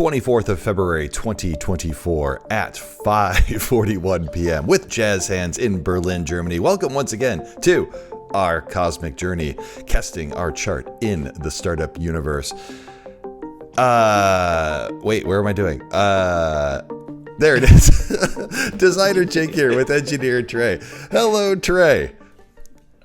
24th of February 2024 at 5:41 p.m. with jazz hands in Berlin, Germany. Welcome once again to our cosmic journey, casting our chart in the startup universe. Wait, where am I doing? There it is. Designer Jake here with engineer Trey. Hello, Trey.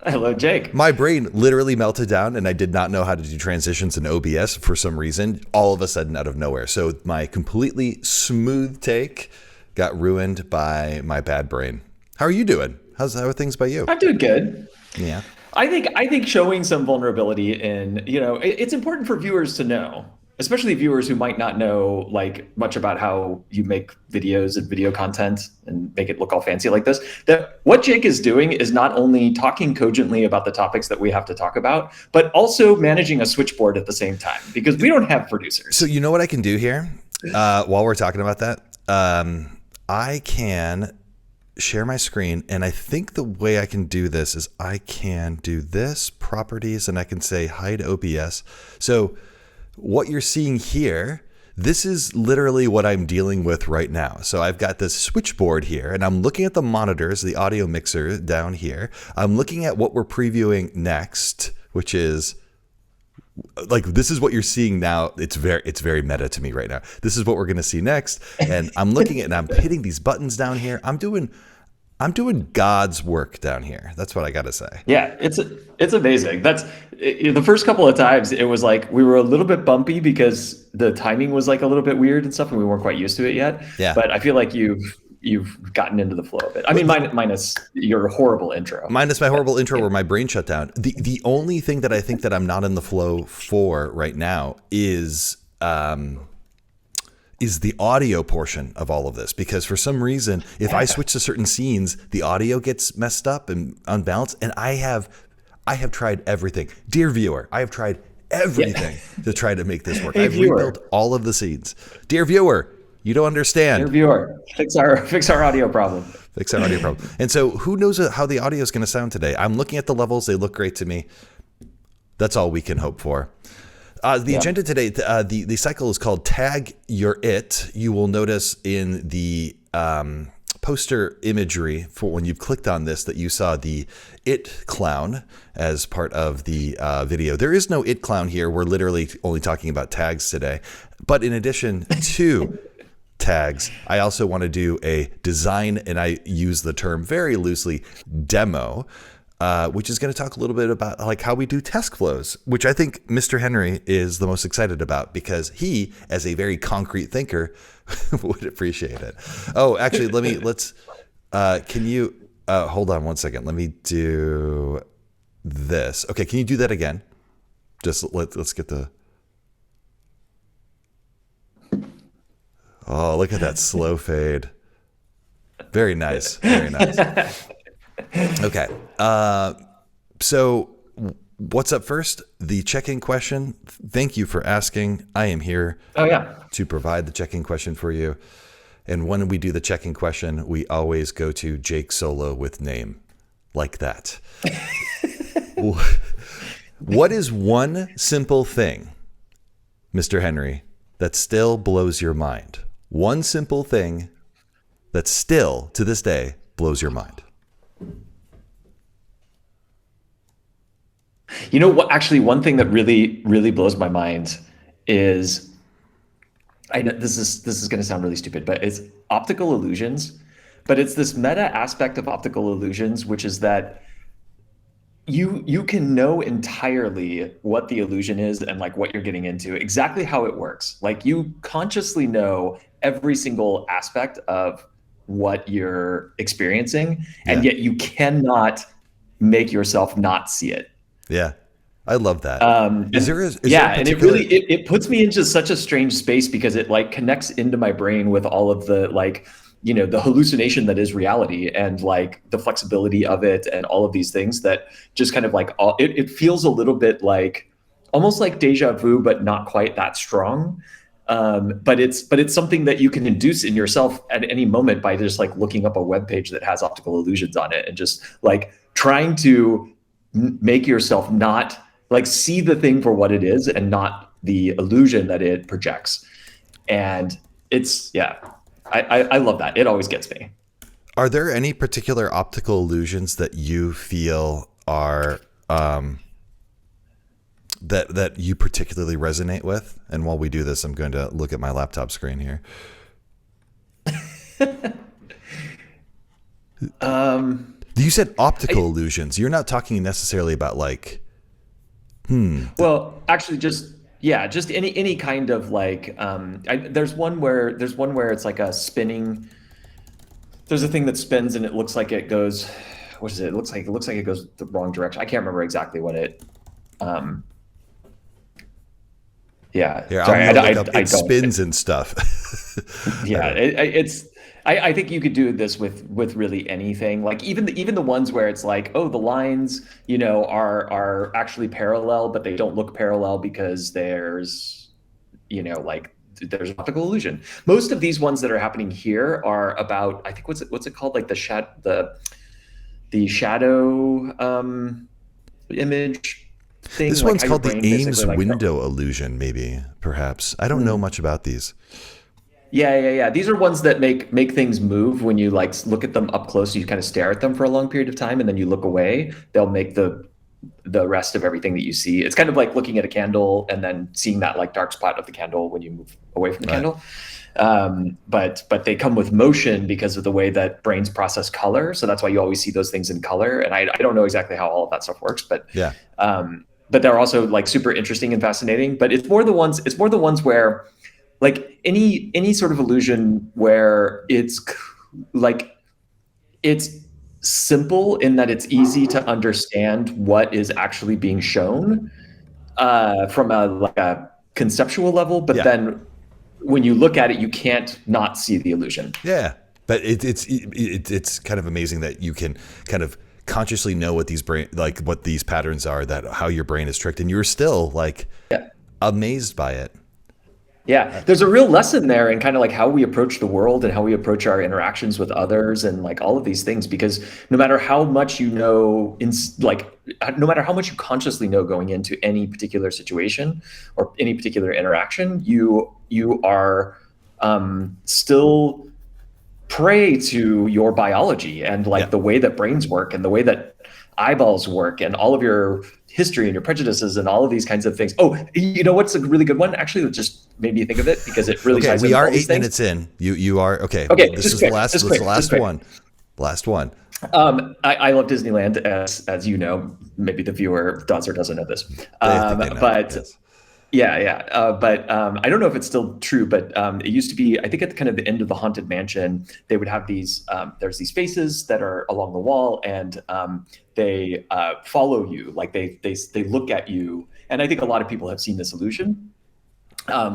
Hello, Jake. My brain literally melted down and I did not know how to do transitions in OBS for some reason, all of a sudden out of nowhere. So my completely smooth take got ruined by my bad brain. How are you doing? How are things by you? I'm doing good. Yeah. I think showing some vulnerability in, it's important for viewers to know, especially viewers who might not know like much about how you make videos and video content and make it look all fancy like this, that what Jake is doing is not only talking cogently about the topics that we have to talk about, but also managing a switchboard at the same time, because we don't have producers. So you know what I can do here while we're talking about that? I can share my screen, and I think the way I can do this is I can do this, properties, and I can say hide OBS. So what you're seeing here, this is literally what I'm dealing with right now. So I've got this switchboard here, and I'm looking at the monitors, the audio mixer down here. I'm looking at what we're previewing next, which is like, this is what you're seeing now. It's very meta to me right now. This is what we're going to see next. And I'm looking at, and I'm hitting these buttons down here. I'm doing God's work down here. That's what I got to say. Yeah, it's amazing. The first couple of times it was like we were a little bit bumpy because the timing was like a little bit weird and stuff, and we weren't quite used to it yet. Yeah. But I feel like you've gotten into the flow of it. I mean, minus your horrible intro. Minus my horrible intro where my brain shut down. The only thing that I think that I'm not in the flow for right now is the audio portion of all of this, because for some reason, if I switch to certain scenes, the audio gets messed up and unbalanced. And I have tried everything. Dear viewer, I have tried everything to try to make this work. Hey, I've rebuilt all of the scenes. Dear viewer, you don't understand. Dear viewer, fix our audio problem. Fix our audio problem. And so who knows how the audio is going to sound today? I'm looking at the levels. They look great to me. That's all we can hope for. The agenda today, the cycle is called Tag Your It. You will notice in the poster imagery for when you've clicked on this that you saw the It clown as part of the video. There is no It clown here. We're literally only talking about tags today. But in addition to tags, I also want to do a design, and I use the term very loosely, demo, which is going to talk a little bit about like how we do task flows, which I think Mr. Henry is the most excited about, because he, as a very concrete thinker, would appreciate it. Oh, actually, can you hold on one second? Let me do this. Okay, can you do that again? Just let's get the. Oh, look at that slow fade. Very nice. Very nice. Okay. So what's up first? The check-in question. Thank you for asking. I am here to provide the check-in question for you. And when we do the check-in question, we always go to Jake Solo with name, like that. What is one simple thing, Mr. Henry, that still blows your mind? One simple thing that still, to this day, blows your mind. You know what? Actually, one thing that really, really blows my mind is, I know this is going to sound really stupid, but it's optical illusions. But it's this meta aspect of optical illusions, which is that you can know entirely what the illusion is and like what you're getting into, exactly how it works. Like you consciously know every single aspect of what you're experiencing, and yet you cannot make yourself not see it. Yeah, I love that. And it really it puts me into such a strange space, because it like connects into my brain with all of the like, the hallucination that is reality, and like the flexibility of it, and all of these things that just kind of like it feels a little bit like almost like deja vu, but not quite that strong. But it's something that you can induce in yourself at any moment by just like looking up a web page that has optical illusions on it, and just like trying to make yourself not like see the thing for what it is and not the illusion that it projects. And it's, yeah, I love that. It always gets me. Are there any particular optical illusions that you feel are that you particularly resonate with? And while we do this, I'm going to look at my laptop screen here. You said optical illusions. You're not talking necessarily about like, well, actually, just any kind of like. There's one where it's like a spinning. There's a thing that spins and it looks like it goes. What is it? It looks like it goes the wrong direction. I can't remember exactly what it. Yeah. here, Sorry, I'm gonna look up, I it don't. spins and stuff. Yeah, it's. I think you could do this with really anything. Like even the ones where it's like, oh, the lines, are actually parallel, but they don't look parallel because there's, like there's optical illusion. Most of these ones that are happening here are about, I think, what's it called, like the shadow image thing. This like one's how your called the brain basically, Ames like, window illusion, maybe, perhaps. I don't know much about these. Yeah. These are ones that make things move when you like look at them up close. You kind of stare at them for a long period of time, and then you look away. They'll make the rest of everything that you see. It's kind of like looking at a candle and then seeing that like dark spot of the candle when you move away from the Right. candle. But they come with motion because of the way that brains process color. So that's why you always see those things in color. And I don't know exactly how all of that stuff works, Yeah. but they're also like super interesting and fascinating. But it's more the ones where like any sort of illusion where like it's simple in that it's easy to understand what is actually being shown from a conceptual level, but Yeah. then when you look at it, you can't not see the illusion. Yeah. But it's kind of amazing that you can kind of consciously know what what these patterns are, that how your brain is tricked, and you're still like Yeah. amazed by it. Yeah, there's a real lesson there in kind of like how we approach the world and how we approach our interactions with others and like all of these things, because no matter how much no matter how much you consciously know going into any particular situation or any particular interaction, you are still prey to your biology and Yeah. like the way that brains work and the way that eyeballs work and all of your history and your prejudices and all of these kinds of things. Oh, you know what's a really good one? Actually, that just made me think of it because it really Okay, ties we into are all these 8 things. minutes in. You are okay. Okay, This just is quick, the last. just This is quick, the just last quick. one. Last one. I love Disneyland, as you know. Maybe the viewer does or doesn't know this. I think they know. But Yes. yeah. But I don't know if it's still true, but it used to be, I think at the kind of the end of the Haunted Mansion, they would have these, there's these faces that are along the wall and they follow you, like they look at you. And I think a lot of people have seen this illusion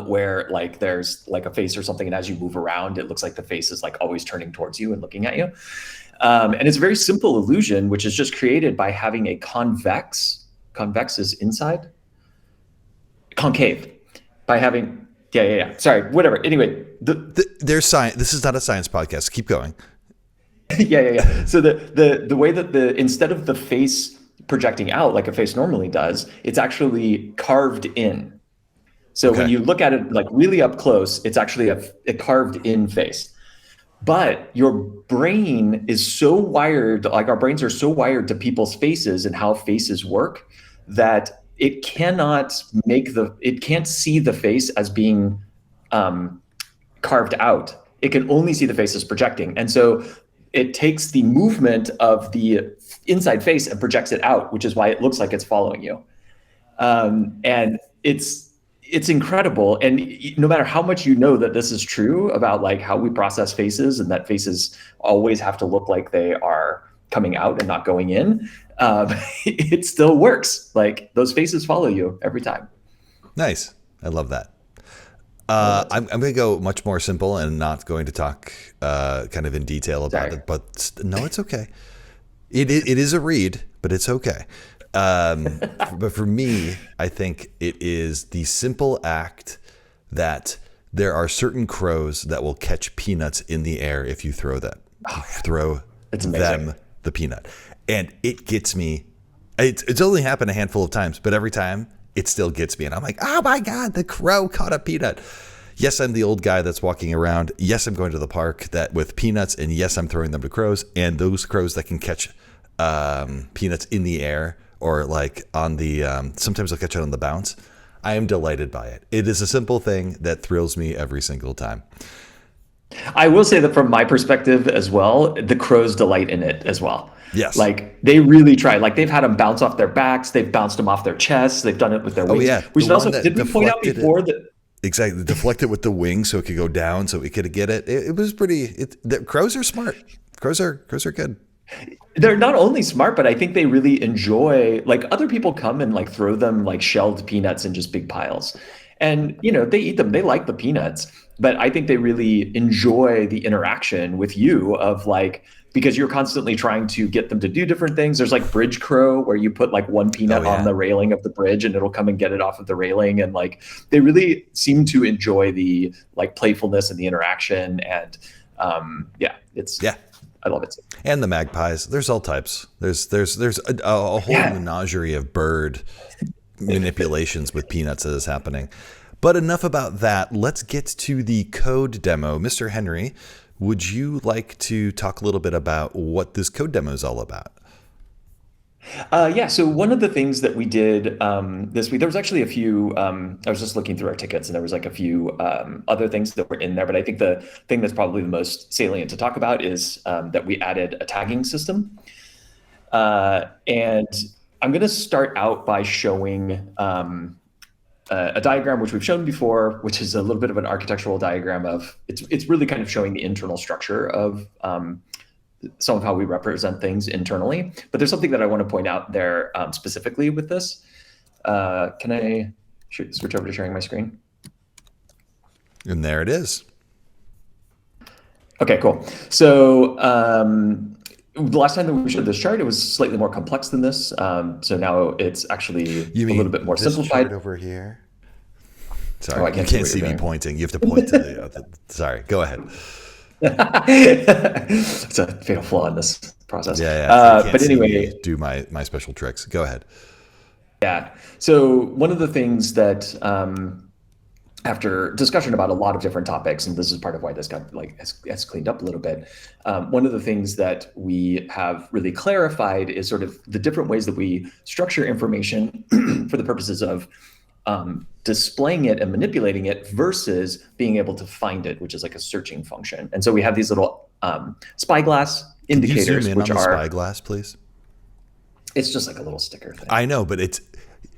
where like there's like a face or something. And as you move around, it looks like the face is like always turning towards you and looking at you. And it's a very simple illusion, which is just created by having a convex is inside, concave, by having, yeah. Sorry, whatever. Anyway, There's science. This is not a science podcast. Keep going. yeah. So the way that instead of the face projecting out like a face normally does, it's actually carved in. So when Okay. you look at it like really up close, it's actually a carved in face. But your brain is so wired, like our brains are so wired to people's faces and how faces work, that it can't see the face as being carved out. It can only see the face as projecting. And so it takes the movement of the inside face and projects it out, which is why it looks like it's following you. And it's incredible. And no matter how much you know that this is true about like how we process faces and that faces always have to look like they are coming out and not going in, it still works. Like those faces follow you every time. Nice. I love that. I'm going to go much more simple and not going to talk kind of in detail about Sorry. it. But no, it's okay. It is a read, but it's okay. But for me, I think it is the simple act that there are certain crows that will catch peanuts in the air if you throw them. Throw It's amazing. them the peanut. And it gets me. It's only happened a handful of times, but every time it still gets me. And I'm like, oh my God, the crow caught a peanut. Yes, I'm the old guy that's walking around. Yes, I'm going to the park that with peanuts, and yes, I'm throwing them to crows. And those crows that can catch peanuts in the air or like on the sometimes they'll catch it on the bounce. I am delighted by it. It is a simple thing that thrills me every single time. I will say that from my perspective as well, the crows delight in it as well. Yes. Like they really try. Like they've had them bounce off their backs. They've bounced them off their chests. They've done it with their wings. Yeah. We should also, did we point out before that? Exactly. Deflect it with the wings so it could go down so it could get it. It was pretty, the crows are smart. Crows are good. They're not only smart, but I think they really enjoy, like other people come and like throw them like shelled peanuts in just big piles. And, you know, they eat them. They like the peanuts, but I think they really enjoy the interaction with you of like, because you're constantly trying to get them to do different things. There's like bridge crow where you put like one peanut on the railing of the bridge and it'll come and get it off of the railing. And like, they really seem to enjoy the like playfulness and the interaction. And I love it. And the magpies, there's all types. There's a whole menagerie of bird manipulations with peanuts that is happening. But enough about that. Let's get to the code demo. Mr. Henry, would you like to talk a little bit about what this code demo is all about? So one of the things that we did this week, there was actually a few, I was just looking through our tickets and there was like a few other things that were in there, but I think the thing that's probably the most salient to talk about is that we added a tagging system. And I'm going to start out by showing a diagram which we've shown before, which is a little bit of an architectural diagram of, it's really kind of showing the internal structure of some of how we represent things internally. But there's something that I want to point out there specifically with this. Can I switch over to sharing my screen? And there it is. Okay, cool. So the last time that we showed this chart, it was slightly more complex than this. So now it's actually a little bit more simplified. Chart over here? Sorry, you can't see me pointing. You have to point to the sorry, go ahead. It's a fatal flaw in this process. But anyway, do my special tricks. Go ahead. Yeah. So one of the things that after discussion about a lot of different topics, and this is part of why this got like has cleaned up a little bit. One of the things that we have really clarified is sort of the different ways that we structure information for the purposes of displaying it and manipulating it versus being able to find it, which is like a searching function. And so we have these little spyglass indicators. Can you zoom in which on the are spyglass, please? It's just like a little sticker thing. I know, but it's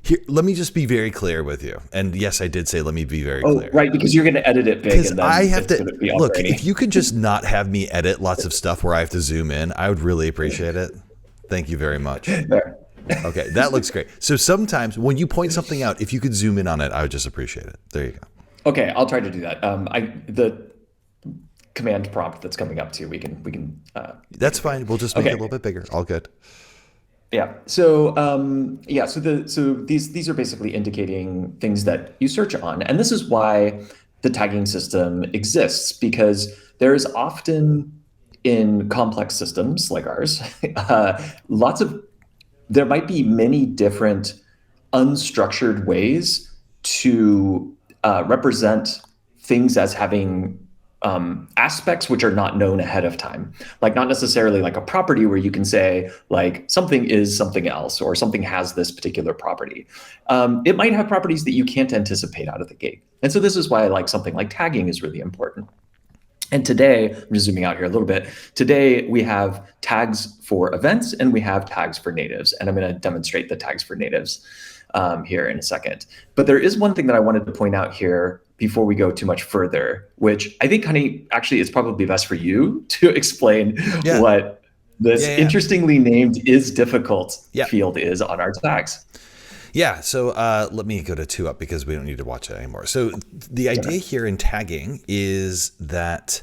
here. Let me just be very clear with you. And yes, I did say let me be very clear. Right, because you're going to edit it big. Because I have to look. If you could just not have me edit lots of stuff where I have to zoom in, I would really appreciate it. Thank you very much. There. Okay, that looks great. So sometimes when you point something out, if you could zoom in on it, I would just appreciate it. There you go. Okay, I'll try to do that. The command prompt that's coming up too, we can. That's fine. We'll just make it a little bit bigger. All good. Yeah. So so these are basically indicating things that you search on, and this is why the tagging system exists, because there is often in complex systems like ours, there might be many different unstructured ways to represent things as having aspects which are not known ahead of time. Like not necessarily like a property where you can say like something is something else or something has this particular property. It might have properties that you can't anticipate out of the gate. And so this is why like something like tagging is really important. And today, I'm just zooming out here a little bit. Today, we have tags for events and we have tags for natives. And I'm going to demonstrate the tags for natives here in a second. But there is one thing that I wanted to point out here before we go too much further, which I think, honey, actually it's probably best for you to explain what this interestingly named is difficult field is on our tags. Yeah, so let me go to 2 up because we don't need to watch it anymore. So the idea here in tagging is that,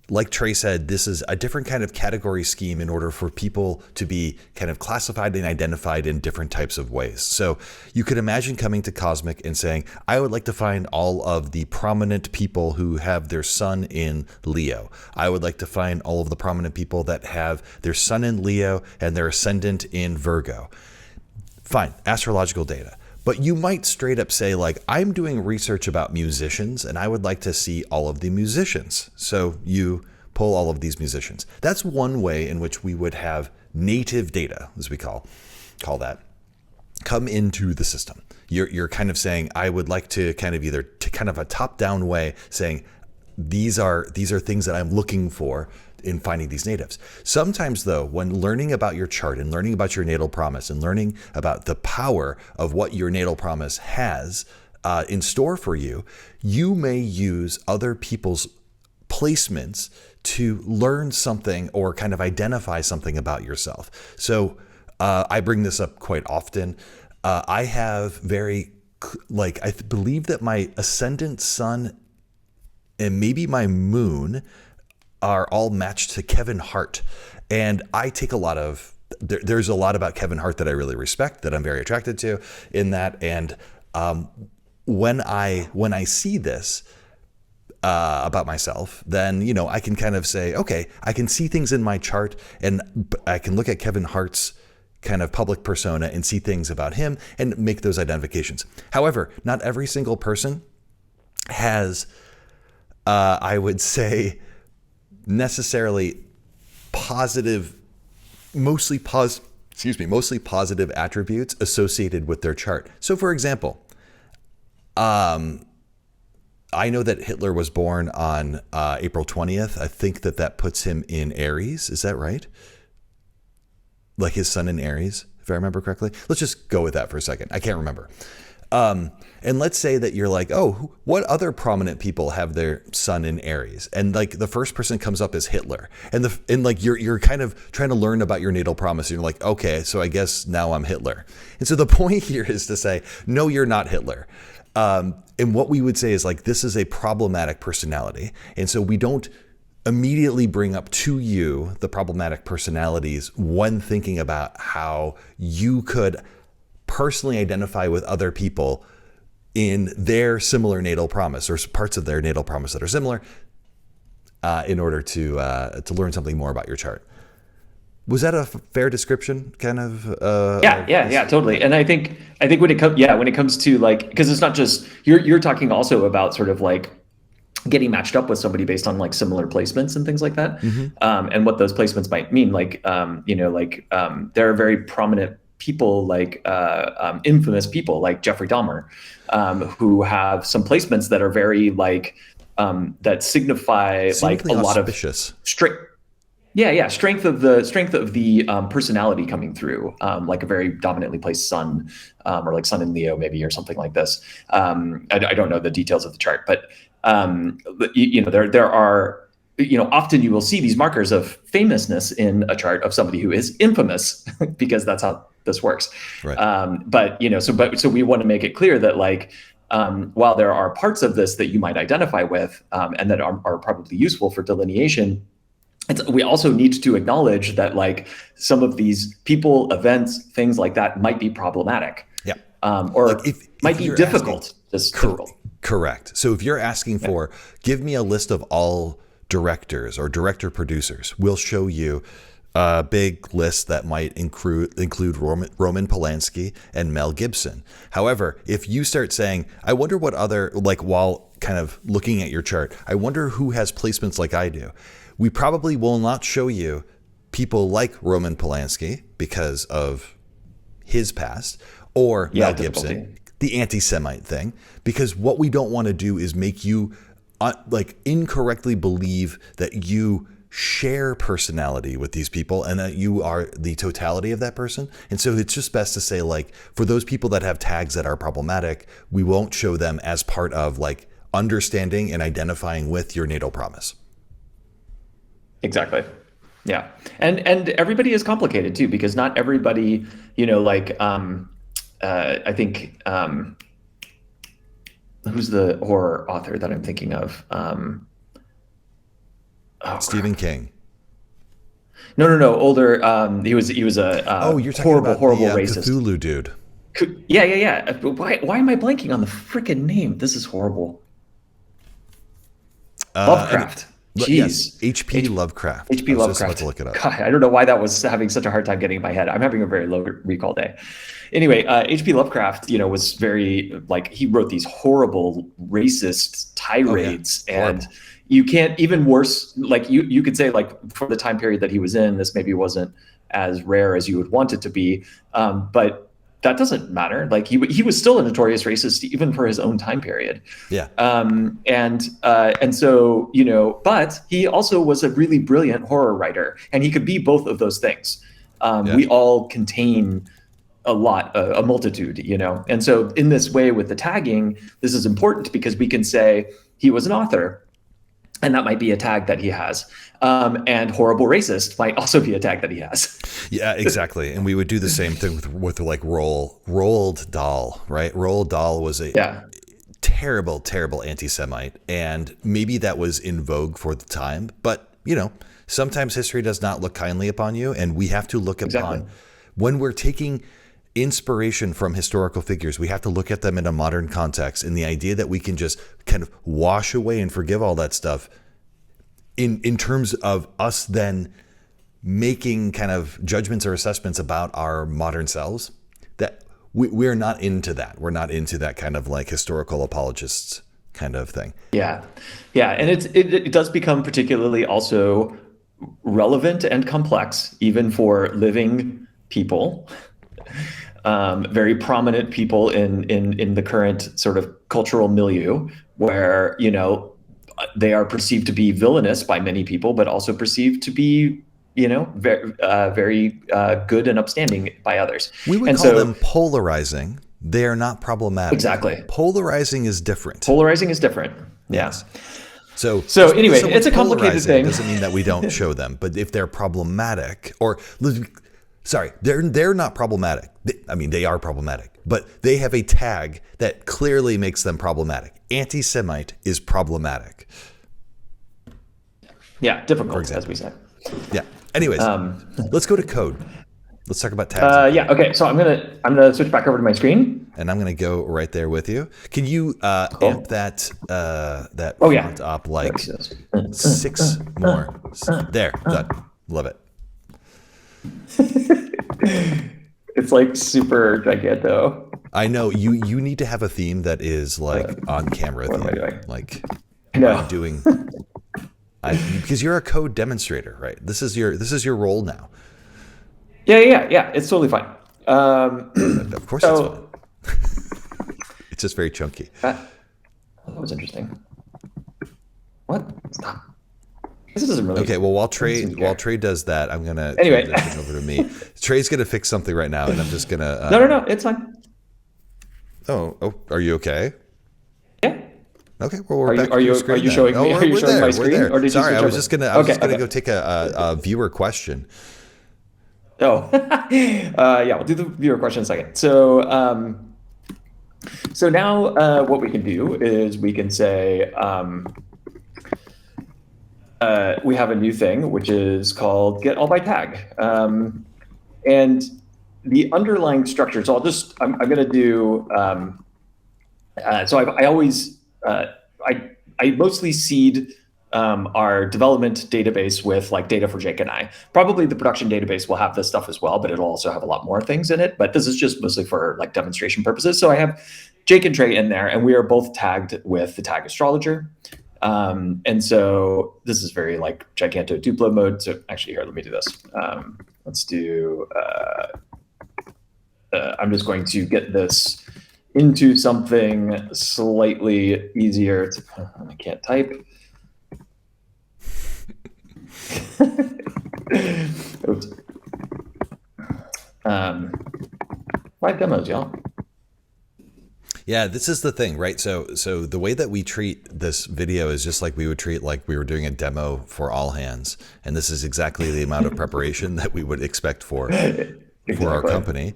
like Trey said, this is a different kind of category scheme in order for people to be kind of classified and identified in different types of ways. So you could imagine coming to Cosmic and saying, I would like to find all of the prominent people who have their sun in Leo. I would like to find all of the prominent people that have their sun in Leo and their ascendant in Virgo. Fine, astrological data. But you might straight up say, like, I'm doing research about musicians and I would like to see all of the musicians. So you pull all of these musicians. That's one way in which we would have native data, as we call that, come into the system. You're kind of saying, I would like to kind of either to kind of a top-down way saying, these are things that I'm looking for in finding these natives. Sometimes, though, when learning about your chart and learning about your natal promise and learning about the power of what your natal promise has in store for you, you may use other people's placements to learn something or kind of identify something about yourself. So I bring this up quite often. I have I believe that my ascendant sun and maybe my moon are all matched to Kevin Hart. And I take there's a lot about Kevin Hart that I really respect, that I'm very attracted to in that. And when I see this about myself, then, I can kind of say, okay, I can see things in my chart and I can look at Kevin Hart's kind of public persona and see things about him and make those identifications. However, not every single person has, I would say, necessarily mostly positive attributes associated with their chart. So, for example, I know that Hitler was born on April 20th. I think that puts him in Aries. Is that right? Like his sun in Aries, if I remember correctly. Let's just go with that for a second. I can't remember. And let's say that you're like, oh, what other prominent people have their sun in Aries? And like the first person comes up as Hitler. And like you're kind of trying to learn about your natal promise. And you're like, okay, so I guess now I'm Hitler. And so the point here is to say, no, you're not Hitler. And what we would say is like, this is a problematic personality. And so we don't immediately bring up to you the problematic personalities when thinking about how you could personally identify with other people in their similar natal promise or parts of their natal promise that are similar in order to learn something more about your chart. Was that a fair description kind of? Yeah, totally. And I think when it comes to like, because it's not just, you're talking also about sort of like getting matched up with somebody based on like similar placements and things like that. Mm-hmm. And what those placements might mean. Like, there are very prominent people like infamous people like Jeffrey Dahmer, who have some placements that are very like that signify like a lot of strength. Strength of the personality coming through, like a very dominantly placed sun, or like sun in Leo maybe, or something like this. I don't know the details of the chart, but there are, often you will see these markers of famousness in a chart of somebody who is infamous because that's how this works. Right. So we want to make it clear that like, while there are parts of this that you might identify with, and that are probably useful for delineation, we also need to acknowledge that like some of these people, events, things like that might be problematic. Yeah. Or like might be difficult. Correct. So if you're asking for, give me a list of all directors or director producers, we'll show you a big list that might include Roman Polanski and Mel Gibson. However, if you start saying, I wonder what other, like while kind of looking at your chart, I wonder who has placements like I do. We probably will not show you people like Roman Polanski because of his past, or Mel Gibson, the anti-Semite thing, because what we don't want to do is make you like incorrectly believe that you share personality with these people and that you are the totality of that person. And so it's just best to say, like, for those people that have tags that are problematic, we won't show them as part of like understanding and identifying with your natal promise. Exactly. Yeah. And everybody is complicated too, because not everybody, I think, who's the horror author that I'm thinking of? Stephen King. No, older. He was a you're talking horrible, about horrible the racist. Cthulhu dude. Yeah. Why am I blanking on the freaking name? This is horrible. Lovecraft. Yes, Jeez. H.P. Lovecraft. H.P. I was just about Lovecraft. to look it up. God, I don't know why that was having such a hard time getting in my head. I'm having a very low recall day. Anyway, H.P. Lovecraft, was very like he wrote these horrible racist tirades, Horrible. and you can't even worse. Like you could say like for the time period that he was in, this maybe wasn't as rare as you would want it to be, but that doesn't matter. Like he was still a notorious racist even for his own time period. Yeah. And so but he also was a really brilliant horror writer, and he could be both of those things. We all contain a multitude, and so in this way with the tagging, this is important because we can say he was an author, and that might be a tag that he has. And horrible racist might also be a tag that he has. Yeah, exactly. And we would do the same thing with like Roald Dahl, right? Roald Dahl was a terrible, terrible anti-Semite. And maybe that was in vogue for the time. But, sometimes history does not look kindly upon you. And we have to look upon, when we're taking inspiration from historical figures, we have to look at them in a modern context. And the idea that we can just kind of wash away and forgive all that stuff in terms of us then making kind of judgments or assessments about our modern selves, that we're not into that. We're not into that kind of like historical apologists kind of thing. Yeah. And it does become particularly also relevant and complex, even for living people, very prominent people in the current sort of cultural milieu where, they are perceived to be villainous by many people, but also perceived to be, very good and upstanding by others. We would call them polarizing. They are not problematic. Exactly. Polarizing is different. Polarizing is different. Yeah. Yes. So anyway, it's a complicated thing. Doesn't mean that we don't show them, but if they're problematic, they're not problematic. They are problematic, but they have a tag that clearly makes them problematic. Anti-Semite is problematic. Yeah, difficult, as we said. Yeah. Anyways, let's go to code. Let's talk about tags. Okay. So I'm gonna switch back over to my screen, and I'm gonna go right there with you. Can you amp that font up like 6 more? There, done. Love it. It's like super giganto. I know you need to have a theme that is like on camera. What am I doing? Like, no, what are you doing? Because you're a code demonstrator, right? This is your role now. Yeah. It's totally fine. Of course, it's fine. It's just very chunky. That was interesting. What? Stop. This isn't really okay. Well, while Trey does that, I'm gonna transition over to me. Trey's gonna fix something right now, and I'm just gonna. No, it's fine. Oh, are you okay? Yeah. Okay. Well, we're back. Are you showing me? Are you showing my screen? Or did Sorry, you I was just gonna go take a viewer question. Oh, yeah. We'll do the viewer question in a second. So now what we can do is we can say we have a new thing which is called get all by tag, and the underlying structure. So I'm going to do. So I always I mostly seed our development database with like data for Jake and I. Probably the production database will have this stuff as well, but it'll also have a lot more things in it. But this is just mostly for like demonstration purposes. So I have Jake and Trey in there, and we are both tagged with the tag astrologer. And so this is very like giganto Duplo mode. So actually here, let me do this. Let's do, I'm just going to get this into something slightly easier to, I can't type. Oops. Live demos, y'all. Yeah, this is the thing, right? So the way that we treat this video is just like we would treat like we were doing a demo for all hands, and this is exactly the amount of preparation that we would expect for our company.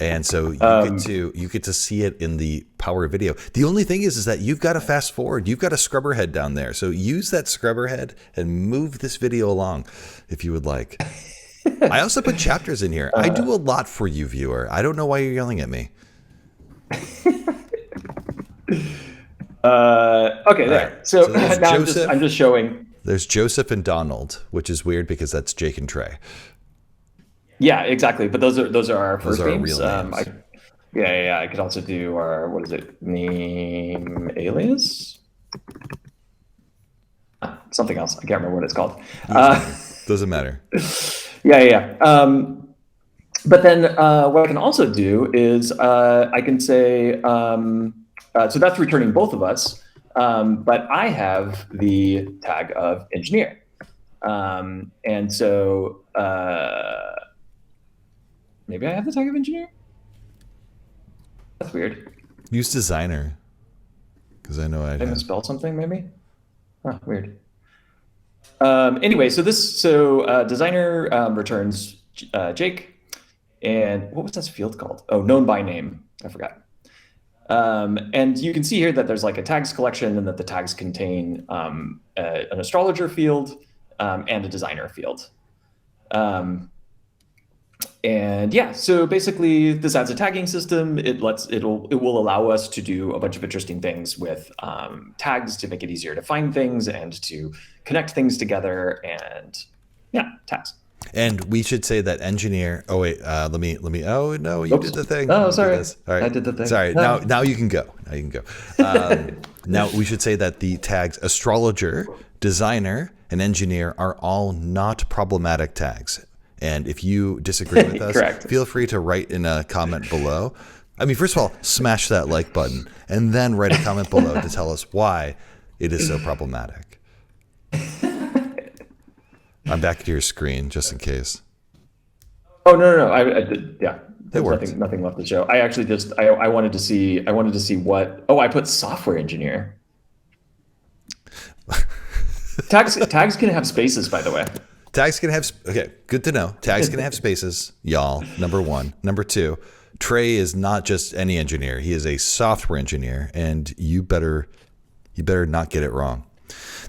And so you get to see it in the power of video. The only thing is that you've got to fast forward. You've got a scrubber head down there, so use that scrubber head and move this video along, if you would like. I also put chapters in here. I do a lot for you, viewer. I don't know why you're yelling at me. Okay, there. Right. So so now I'm just showing. There's Joseph and Donald, which is weird because that's Jake and Trey. Yeah, exactly. But those are our Those first are our names. real names. Yeah. I could also do our, what is it, name alias? Something else. I can't remember what it's called. Doesn't matter. Yeah. But then what I can also do is I can say, so that's returning both of us, but I have the tag of engineer. And so maybe I have the tag of engineer? That's weird. Use designer, because I know I'd Did I have. misspell something maybe? Huh, weird. Anyway, so designer returns Jake. And what was this field called? Oh, known by name. I forgot. And you can see here that there's like a tags collection and that the tags contain an astrologer field and a designer field. And yeah, so basically this adds a tagging system. It will allow us to do a bunch of interesting things with tags to make it easier to find things and to connect things together. And yeah, tags. And we should say that engineer. Oh wait, let me. Oh no, you Oops. did the thing. Oh, You sorry. did this. All right. I did the thing. Sorry. No. Now you can go. Now you can go. Now we should say that the tags astrologer, designer, and engineer are all not problematic tags. And if you disagree with us, Correct. feel free to write in a comment below. I mean, first of all, smash that like button, and then write a comment below to tell us why it is so problematic. I'm back to your screen just in case. Oh no! I did, yeah. There's worked. nothing left to show. I actually I wanted to see what. Oh, I put software engineer. Tags can have spaces, by the way. Tags can have, okay, good to know. Tags can have spaces, y'all, number one. Number two, Trey is not just any engineer. He is a software engineer, and you better not get it wrong.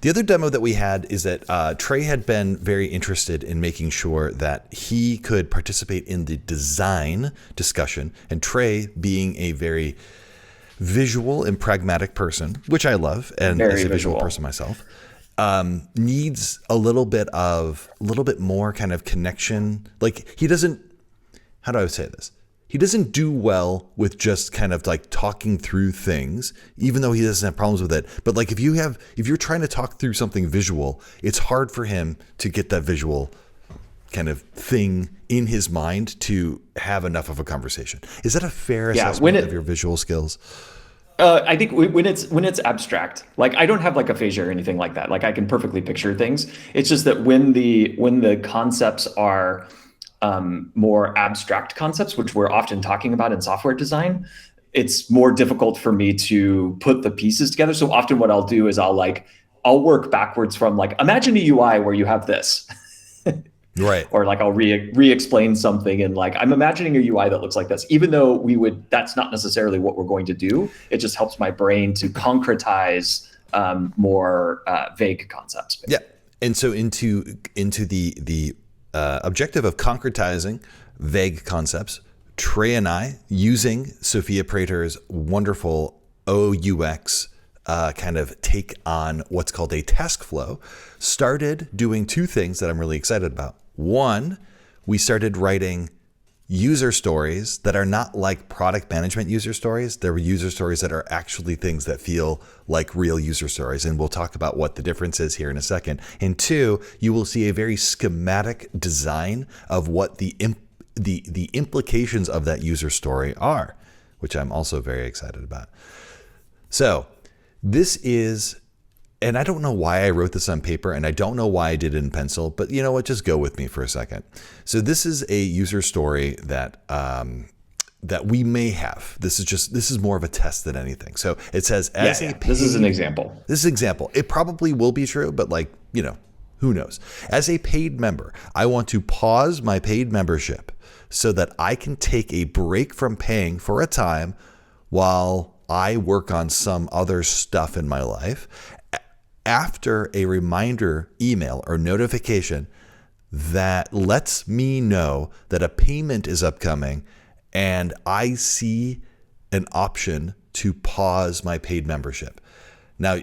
The other demo that we had is that Trey had been very interested in making sure that he could participate in the design discussion, and Trey, being a very visual and pragmatic person, which I love, and Very as a visual visual. person myself, needs a little bit more kind of connection. Like he doesn't, how do I say this? He doesn't do well with just kind of like talking through things, even though he doesn't have problems with it. But like if you're trying to talk through something visual, it's hard for him to get that visual kind of thing in his mind to have enough of a conversation. Is that a fair assessment of your visual skills? I think when it's abstract, like I don't have like aphasia or anything like that. Like I can perfectly picture things. It's just that when the concepts are more abstract concepts, which we're often talking about in software design, it's more difficult for me to put the pieces together. So often what I'll do is I'll work backwards from like, imagine a UI where you have this. Right. Or like I'll re-explain something and like I'm imagining a UI that looks like this, even though that's not necessarily what we're going to do. It just helps my brain to concretize more vague concepts. Yeah. And so into the objective of concretizing vague concepts, Trey and I, using Sophia Prater's wonderful OUX kind of take on what's called a task flow, started doing two things that I'm really excited about. One, we started writing user stories that are not like product management user stories. They're user stories that are actually things that feel like real user stories. And we'll talk about what the difference is here in a second. And two, you will see a very schematic design of what the implications of that user story are, which I'm also very excited about. So this is, and I don't know why I wrote this on paper, and I don't know why I did it in pencil, but you know what? Just go with me for a second. So this is a user story that we may have. This is more of a test than anything. So it says, this is an example. This is an example. It probably will be true, but like, who knows? As a paid member, I want to pause my paid membership so that I can take a break from paying for a time while I work on some other stuff in my life. After a reminder email or notification that lets me know that a payment is upcoming and I see an option to pause my paid membership. Now,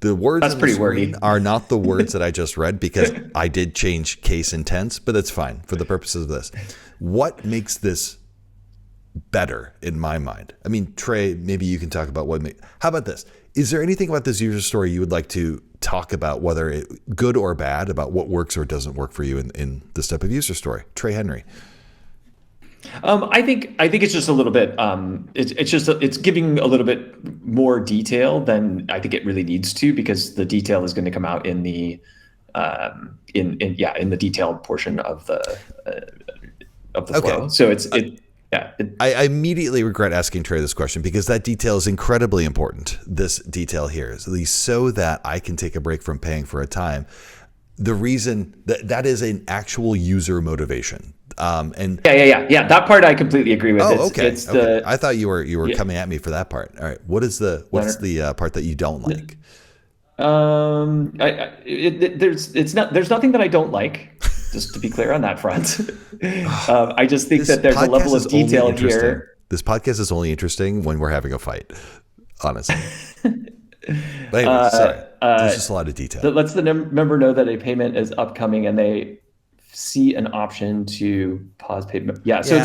The words That's on the pretty screen wordy. are not the words that I just read because I did change case and tense, but it's fine for the purposes of this. What makes this better in my mind? I mean, Trey, maybe you can talk about how about this? Is there anything about this user story you would like to talk about, whether it good or bad, about what works or doesn't work for you in this type of user story? Trey Henry. I think it's just a little bit. It's giving a little bit more detail than I think it really needs to, because the detail is going to come out in the in the detailed portion of the flow. So I immediately regret asking Trey this question because that detail is incredibly important. This detail here is so that I can take a break from paying for a time. The reason that is an actual user motivation. Yeah. That part I completely agree with. Okay. I thought you were coming at me for that part. All right. What's the part that you don't like? There's nothing that I don't like. Just to be clear on that front. I just think that there's a level of detail here. This podcast is only interesting when we're having a fight, honestly. But anyway, sorry. There's just a lot of detail. That lets the member know that a payment is upcoming and they see an option to pause payment. Yeah, so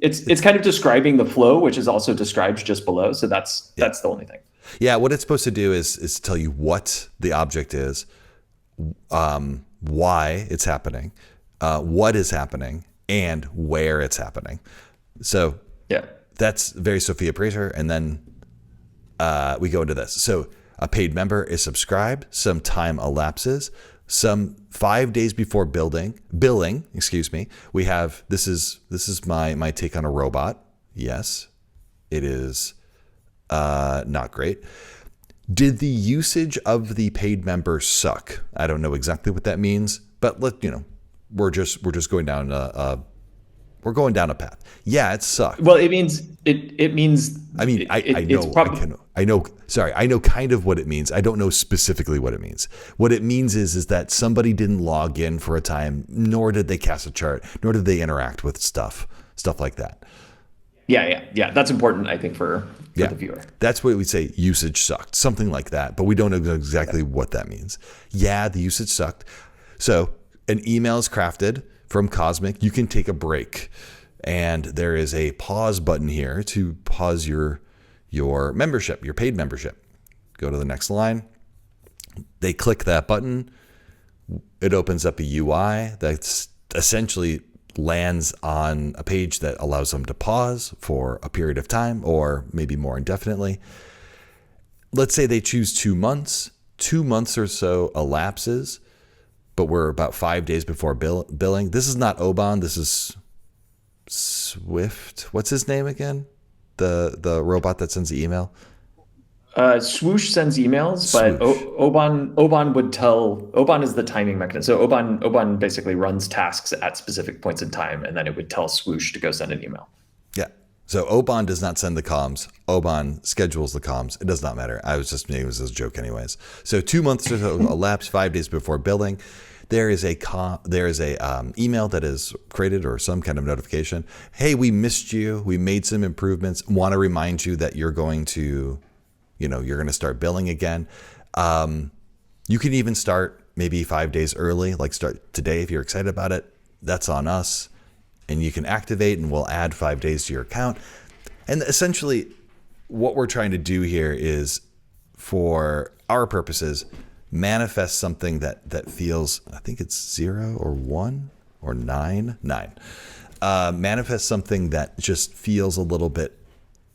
it's kind of describing the flow, which is also described just below. So that's the only thing. Yeah, what it's supposed to do is tell you what the object is, why it's happening, what is happening, and where it's happening. So that's very Sophia Prater. And then we go into this. So a paid member is subscribed, some time elapses, some 5 days before billing, we have, this is my take on a robot. Yes, it is not great. Did the usage of the paid member suck? I don't know exactly what that means, but we're just going down a path. Yeah, it sucked. Well, it means. I mean, I know. Sorry, I know kind of what it means. I don't know specifically what it means. What it means is that somebody didn't log in for a time, nor did they cast a chart, nor did they interact with stuff like that. Yeah. That's important, I think, for the viewer. That's what we'd say. Usage sucked, something like that, but we don't know exactly what that means. Yeah, the usage sucked. So an email is crafted from Cosmic. You can take a break, and there is a pause button here to pause your membership, your paid membership. Go to the next line. They click that button. It opens up a UI that's essentially lands on a page that allows them to pause for a period of time or maybe more indefinitely. Let's say they choose 2 months. 2 months or so elapses, but we're about 5 days before billing. This is not Oban. This is Swift. What's his name again? The robot that sends the email. Swoosh sends emails, but Oban would tell. Oban is the timing mechanism. So Oban basically runs tasks at specific points in time, and then it would tell Swoosh to go send an email. Yeah. So Oban does not send the comms. Oban schedules the comms. It does not matter. It was a joke anyways. So 2 months or so elapsed, 5 days before billing. There is a email that is created or some kind of notification. Hey, we missed you. We made some improvements. Want to remind you that you're going to start billing again. You can even start maybe 5 days early, like start today if you're excited about it. That's on us. And you can activate and we'll add 5 days to your account. And essentially what we're trying to do here is, for our purposes, manifest something that feels, I think it's 0 or 1 or 9. Manifest something that just feels a little bit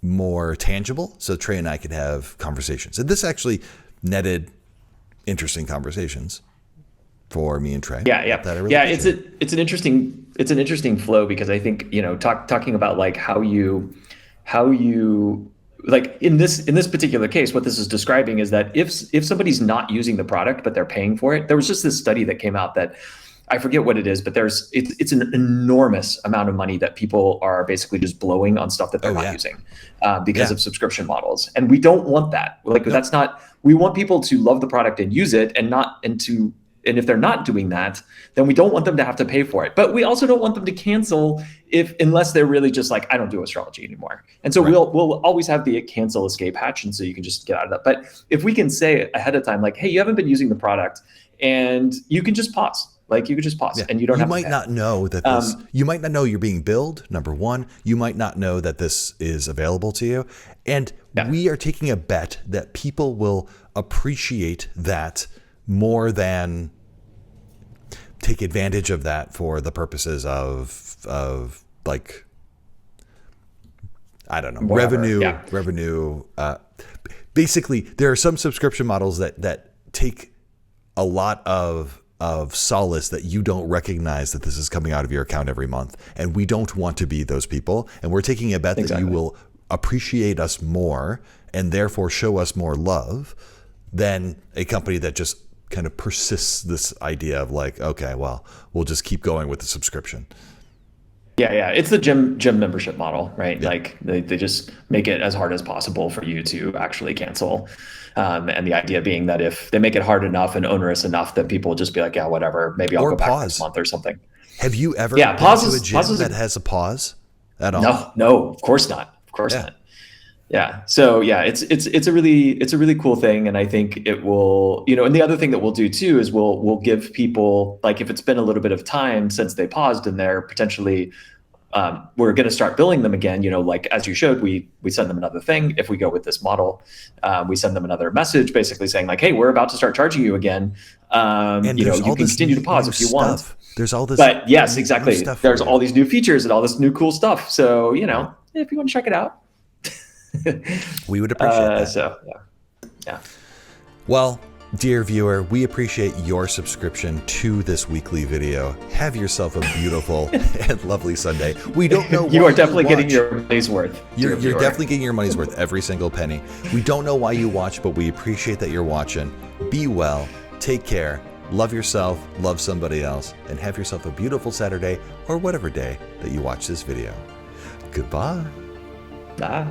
more tangible, so Trey and I could have conversations. And this actually netted interesting conversations for me and Trey. It's an interesting flow, because I think talking about like how you like in this particular case, what this is describing is that if somebody's not using the product but they're paying for it, there was just this study that came out that I forget what it is, but it's an enormous amount of money that people are basically just blowing on stuff that they're not using because of subscription models. And we don't want that. Like, that's not, we want people to love the product and use it, and And if they're not doing that, then we don't want them to have to pay for it. But we also don't want them to cancel unless they're really just like, I don't do astrology anymore. And so we'll always have the cancel escape hatch. And so you can just get out of that. But if we can say ahead of time, like, hey, you haven't been using the product and you can just pause. Like, you could just pause and you don't have to pay. You might not know that this, you might not know you're being billed, number one. You might not know that this is available to you. And we are taking a bet that people will appreciate that more than take advantage of that for the purposes of like, I don't know, revenue. Basically, there are some subscription models that take a lot of solace that you don't recognize that this is coming out of your account every month. And we don't want to be those people. And we're taking a bet that you will appreciate us more and therefore show us more love than a company that just kind of persists this idea of like, okay, well, we'll just keep going with the subscription. Yeah. It's the gym membership model, right? Yeah. Like they just make it as hard as possible for you to actually cancel. And the idea being that if they make it hard enough and onerous enough, that people will just be like, yeah, whatever, maybe I'll go back next month or something. Have you ever been to a gym that has a pause at all? No, of course not. Of course not. Yeah. So yeah, it's a really cool thing. And I think it will, and the other thing that we'll do too is we'll give people, like, if it's been a little bit of time since they paused and they're potentially, we're going to start billing them again, like as you showed, we send them another thing. If we go with this model, we send them another message basically saying like, hey, we're about to start charging you again. And you can continue to pause if you want. There's all this. But yes, exactly. There's all these new features and all this new cool stuff. So, if you want to check it out. We would appreciate that. So, yeah. Well, dear viewer, we appreciate your subscription to this weekly video. Have yourself a beautiful and lovely Sunday. We don't know you are definitely getting your money's worth. You're definitely getting your money's worth, every single penny. We don't know why you watch, but we appreciate that you're watching. Be well, take care, love yourself, love somebody else, and have yourself a beautiful Saturday or whatever day that you watch this video. Goodbye. Bye.